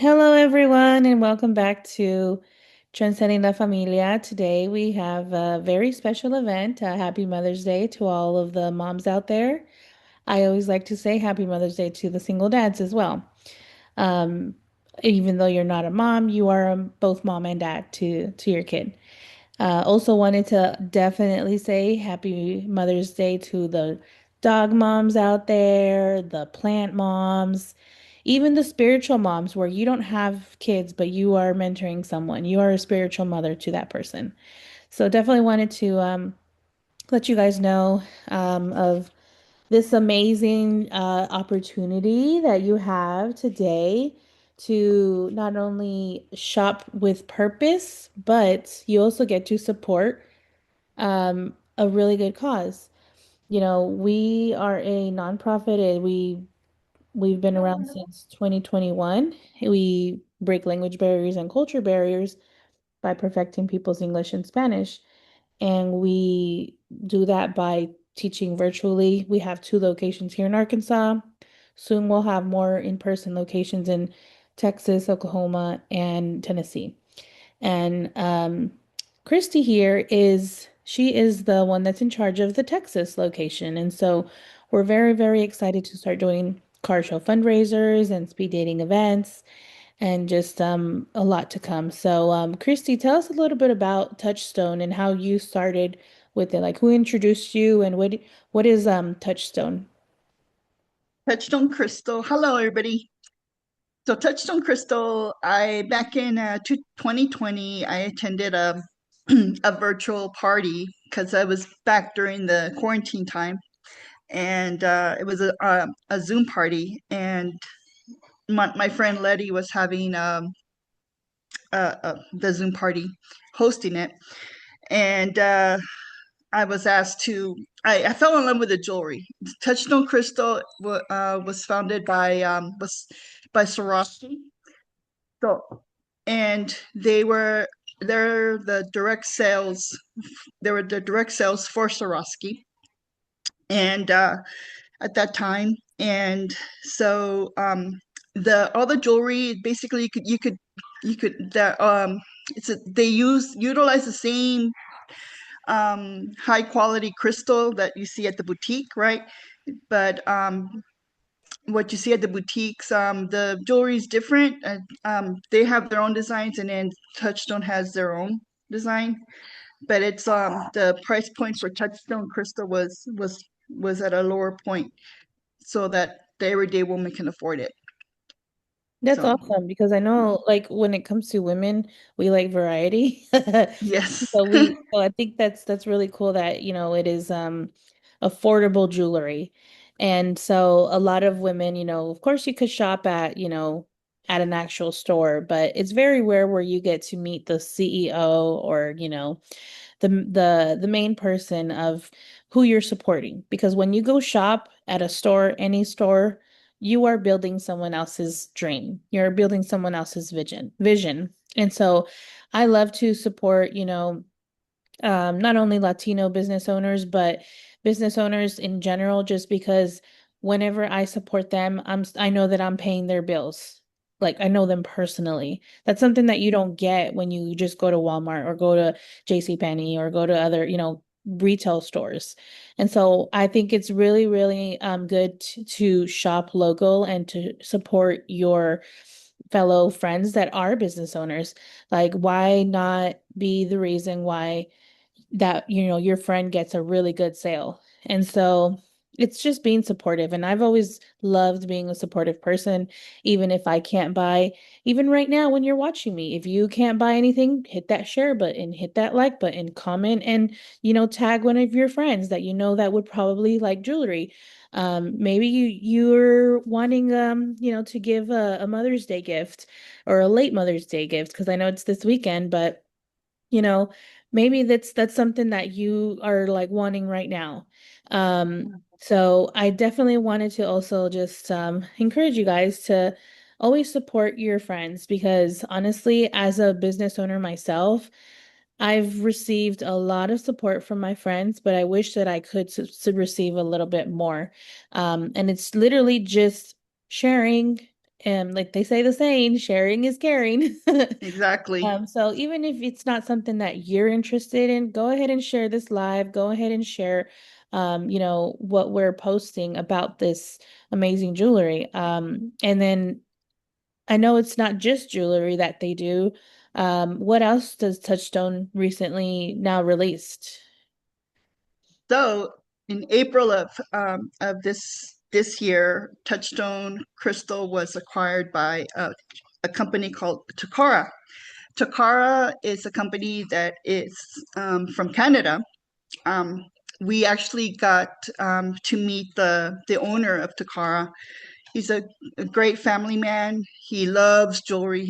Hello, everyone, and welcome back to Transcending La Familia. Today we have a very special event. Happy Mother's Day to all of the moms out there. I always like to say Happy Mother's Day to the single dads as well. Um, Even though you're not a mom, you are both mom and dad to your kid. Also wanted to definitely say Happy Mother's Day to the dog moms out there, the plant moms, even the spiritual moms where you don't have kids, but you are mentoring someone. You are a spiritual mother to that person. So definitely wanted to let you guys know of this amazing opportunity that you have today to not only shop with purpose, but you also get to support a really good cause. We are a nonprofit and we've been around since 2021. We break language barriers and culture barriers by perfecting people's English and Spanish. And we do that by teaching virtually. We have two locations here in Arkansas. Soon we'll have more in-person locations in Texas, Oklahoma, and Tennessee. And Christy here she is the one that's in charge of the Texas location. And so we're very, very excited to start doing car show fundraisers and speed dating events and just a lot to come. So Christy, tell us a little bit about Touchstone and how you started with it. Like who introduced you and what is Touchstone? Touchstone Crystal. Hello, everybody. So, Touchstone Crystal, I back in 2020, I attended a a virtual party because I was back during the quarantine time, and it was a Zoom party, and my friend Letty was having the Zoom party, hosting it, and I was asked to. I fell in love with the jewelry. Touchstone Crystal was founded by Swarovski. So, and they're the direct sales. They were the direct sales for Swarovski, and at that time, and so the all the jewelry basically you could that they utilize the same high quality crystal that you see at the boutique, right? But what you see at the boutiques, the jewelry is different. They have their own designs, and then Touchstone has their own design. But it's the price point for Touchstone crystal was at a lower point, so that the everyday woman can afford it. That's So awesome because I know like when it comes to women, we like variety. yes. So I think that's really cool that, it is affordable jewelry. And so a lot of women, of course you could shop at, at an actual store, but it's very rare where you get to meet the CEO or, the main person of who you're supporting. Because when you go shop at a store, any store, you are building someone else's dream. You're building someone else's vision. And so I love to support, not only Latino business owners, but business owners in general, just because whenever I support them, I know that I'm paying their bills. Like I know them personally. That's something that you don't get when you just go to Walmart or go to JCPenney or go to other, retail stores. And so I think it's really, really good to shop local and to support your fellow friends that are business owners. Like, why not be the reason why that your friend gets a really good sale. And so it's just being supportive, and I've always loved being a supportive person, even if I can't buy. Even right now when you're watching me, if you can't buy anything, hit that share button, hit that like button, comment, and tag one of your friends that that would probably like jewelry. Maybe you're wanting to give a Mother's Day gift or a late Mother's Day gift, because I know it's this weekend, but you know, maybe that's something that you are like wanting right now. So I definitely wanted to also just encourage you guys to always support your friends, because honestly, as a business owner myself, I've received a lot of support from my friends, but I wish that I could receive a little bit more. And it's literally just sharing And like they say the saying, sharing is caring. Exactly. So even if it's not something that you're interested in, go ahead and share this live. Go ahead and share, what we're posting about this amazing jewelry. And then I know it's not just jewelry that they do. What else does Touchstone recently now released? So in April of this year, Touchstone Crystal was acquired by a company called Takara. Takara is a company that is from Canada. Um, we actually got to meet the owner of Takara. He's a great family man. He loves jewelry.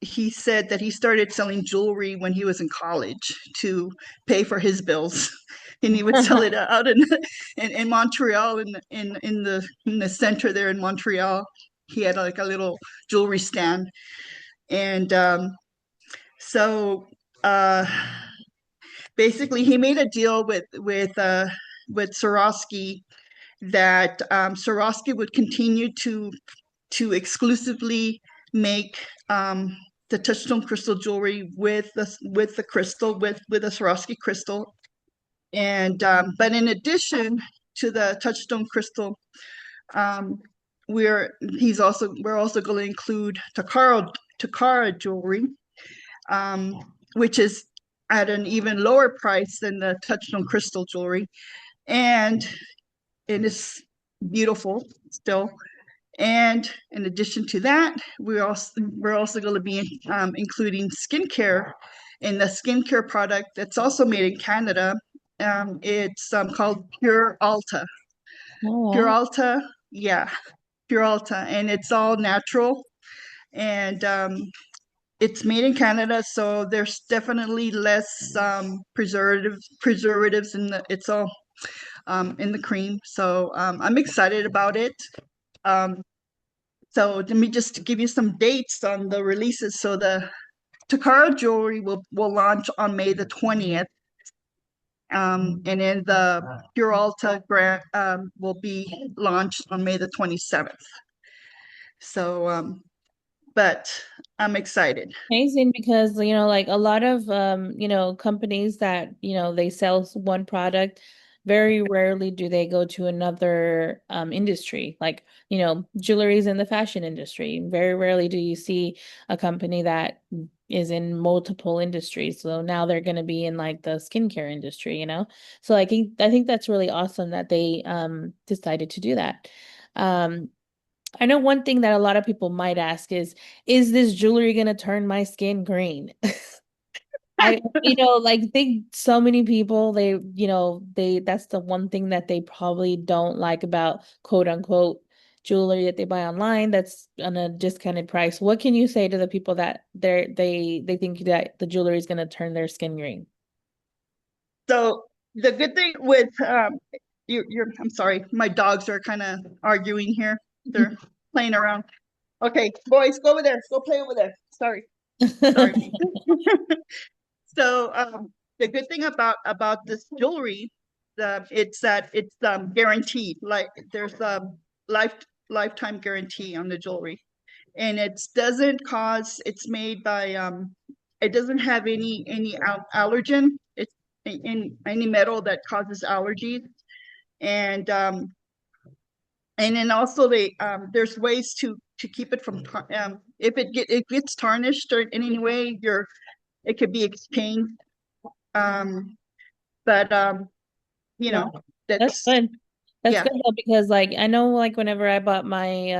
He said that he started selling jewelry when he was in college to pay for his bills. And he would sell it out in Montreal in the center there in Montreal. He had like a little jewelry stand. And so uh basically he made a deal with Swarovski that Swarovski would continue to exclusively make the touchstone crystal jewelry with the crystal with a Swarovski crystal, and but in addition to the touchstone crystal, um, we're also going to include Takara jewelry, um, which is at an even lower price than the touchstone crystal jewelry, and it is beautiful still. And in addition to that, we're also going to be including skincare in the skincare product that's also made in Canada. It's called Pure Alta. Oh, Pure wow. Alta, yeah, Pure Alta, and it's all natural, and it's made in Canada, so there's definitely less preservatives in the. It's all in the cream, so I'm excited about it. Um, So let me just give you some dates on the releases. So the Takara jewelry will launch on May the 20th. And then the Pure Alta grant will be launched on May the 27th. So, but I'm excited. Amazing because, like a lot of, companies that, they sell one product, very rarely do they go to another industry. Like, jewelry is in the fashion industry. Very rarely do you see a company that is in multiple industries. So now they're going to be in like the skincare industry. So I think that's really awesome that they decided to do that. Um, I know one thing that a lot of people might ask is this jewelry gonna turn my skin green? Like think so many people, that's the one thing that they probably don't like about quote unquote jewelry that they buy online that's on a discounted price. What can you say to the people that they think that the jewelry is gonna turn their skin green? So the good thing with I'm sorry, my dogs are kind of arguing here. They're playing around. Okay, boys, go over there. Go play over there. Sorry. So the good thing about this jewelry, it's that it's guaranteed. Like there's a life lifetime guarantee on the jewelry, and it doesn't cause. It's made by it doesn't have any allergen. It's in any metal that causes allergies, and um, and then also there's ways to keep it from if it gets tarnished or in any way, it could be exchanged. Um, but you Yeah, know, that's that's good. That's yeah. good though, because like I know like whenever I bought my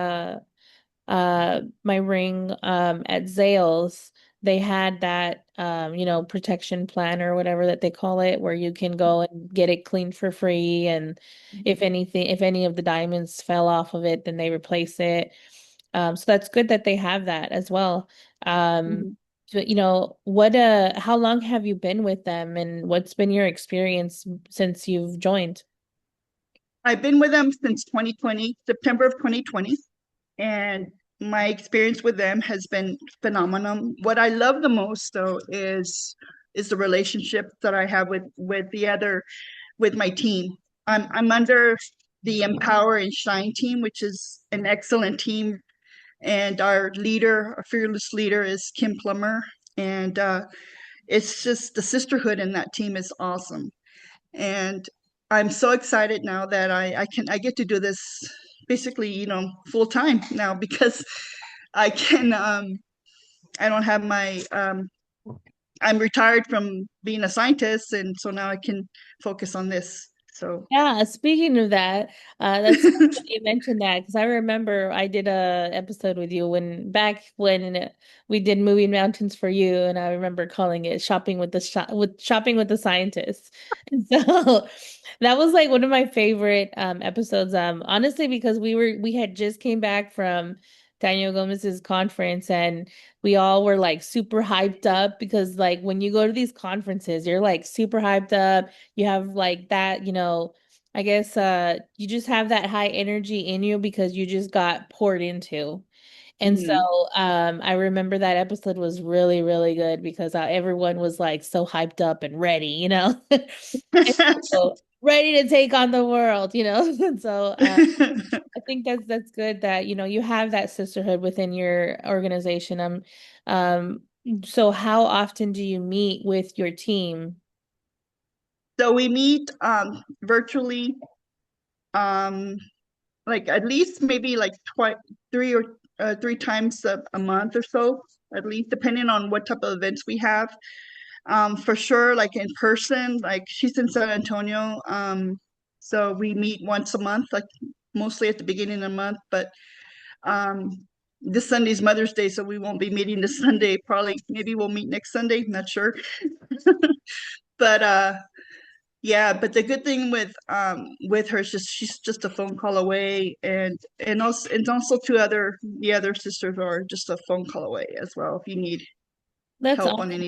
ring at Zales, they had that protection plan or whatever that they call it, where you can go and get it cleaned for free, and if any of the diamonds fell off of it, then they replace it. So that's good that they have that as well. um Mhm. what how long have you been with them, and what's been your experience since you've joined? I've been with them since 2020, September of 2020, and my experience with them has been phenomenal. What I love the most though is the relationship that I have with my team. I'm under the Empower and Shine team, which is an excellent team And our leader, our fearless leader, is Kim Plummer. And it's just the sisterhood in that team is awesome. And I'm so excited now that I get to do this basically, full time now because I can I don't have my I'm retired from being a scientist, and so now I can focus on this. So Yeah, speaking of that, that's funny that you mentioned that because I remember I did a episode with you when we did Moving Mountains for You, and I remember calling it Shopping with the Scientists. And so that was like one of my favorite episodes. Honestly, because we had just came back from Daniel Gomez's conference, and we all were like super hyped up because like when you go to these conferences, you're like super hyped up. You have like that, I guess you just have that high energy in you because you just got poured into. And so mhm. I remember that episode was really, really good because everyone was like so hyped up and ready, And so ready to take on the world. And so I think that's good that, you have that sisterhood within your organization. Um, so how often do you meet with your team? So we meet virtually, um, like at least maybe like twice, three times a month or so, at least depending on what type of events we have. For sure, like in person, like she's in San Antonio, so we meet once a month, like mostly at the beginning of the month. But um, this Sunday's Mother's Day, so we won't be meeting this Sunday. Probably, maybe we'll meet next Sunday. Not sure, but yeah, but the good thing with her is just she's just a phone call away, and also the other sisters are just a phone call away as well if you need That's help on awesome. any